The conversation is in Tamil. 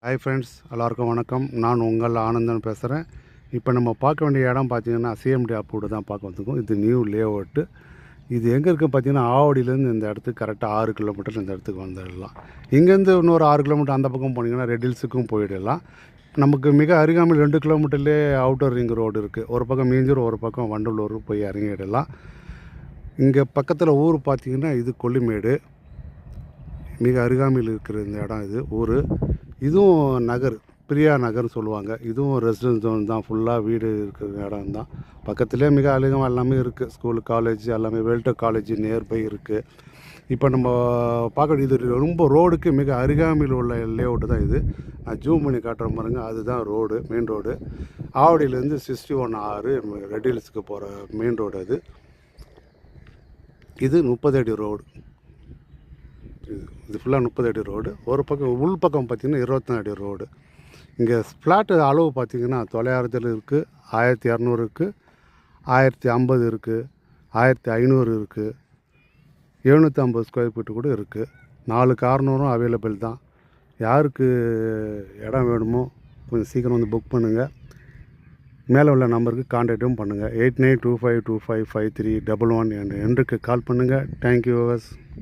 ஹாய் ஃப்ரெண்ட்ஸ், எல்லாருக்கும் வணக்கம். நான் உங்கள் ஆனந்தன் பேசுகிறேன். இப்போ நம்ம பார்க்க வேண்டிய இடம் பார்த்தீங்கன்னா சிஎம்டி அப்ரூவ்டு தான் பார்க்க வந்துருக்கோம். இது நியூ லேஅவுட்டு. இது எங்கே இருக்குது பார்த்தீங்கன்னா, ஆவடியிலேருந்து இந்த இடத்துக்கு கரெக்டாக 6 கிலோமீட்டர் இந்த இடத்துக்கு வந்துடலாம். இங்கேருந்து இன்னொரு 6 கிலோமீட்டர் அந்த பக்கம் போனீங்கன்னா ரெட் ஹில்ஸுக்கும் போயிடலாம். நமக்கு மிக அருகாமையில் 2 கிலோமீட்டர்லேயே அவுட்டர் ரிங் ரோடு இருக்குது. ஒரு பக்கம் மீஞ்சூர், ஒரு பக்கம் வண்டலூர் போய் இறங்கிடலாம். இங்கே பக்கத்தில் ஊர் பார்த்தீங்கன்னா இது கொல்லிமேடு. மிக அருகாமையில் இருக்கிற இந்த இடம் இது ஊர். இதுவும் நகர், பிரியா நகர்னு சொல்லுவாங்க. இதுவும் ரெசிடென்ஸ் ஜோன் தான், ஃபுல்லாக வீடு இருக்கிற இடம் தான். பக்கத்துலேயே மிக அழகாக எல்லாமே இருக்குது. ஸ்கூலு, காலேஜ் எல்லாமே, வெல்டர் காலேஜ் நியர்பை இருக்குது. இப்போ நம்ம பார்க்க இது ரொம்ப ரோடுக்கு மிக அருகாமையில் உள்ள லேஅவுட்டு தான் இது. நான் ஜூம் பண்ணி காட்டுறேன் பாருங்க, அதுதான் ரோடு, மெயின் ரோடு. ஆவடியிலேருந்து 61R ரெட் ஹில்ஸுக்கு போகிற மெயின் ரோடு அது. இது 30 அடி ரோடு. இது ஃபுல்லாக 30 அடி ரோடு. ஒரு பக்கம் உள் பக்கம் பார்த்திங்கன்னா 24 அடி ரோடு. இங்கே ஃப்ளாட்டு அளவு பார்த்திங்கன்னா 900 இருக்குது, 1200 இருக்குது, 1050 இருக்குது, 1500 இருக்குது, 750 ஸ்கொயர் ஃபீட்டு கூட இருக்குது. 4 கார்னரும் அவைலபிள் தான். யாருக்கு இடம் வேணுமோ கொஞ்சம் சீக்கிரம் வந்து புக் பண்ணுங்கள். மேலே உள்ள நம்பருக்கு கான்டாக்டும் பண்ணுங்கள். 8925255311 என்றுக்கு கால் பண்ணுங்கள். தேங்க்யூ.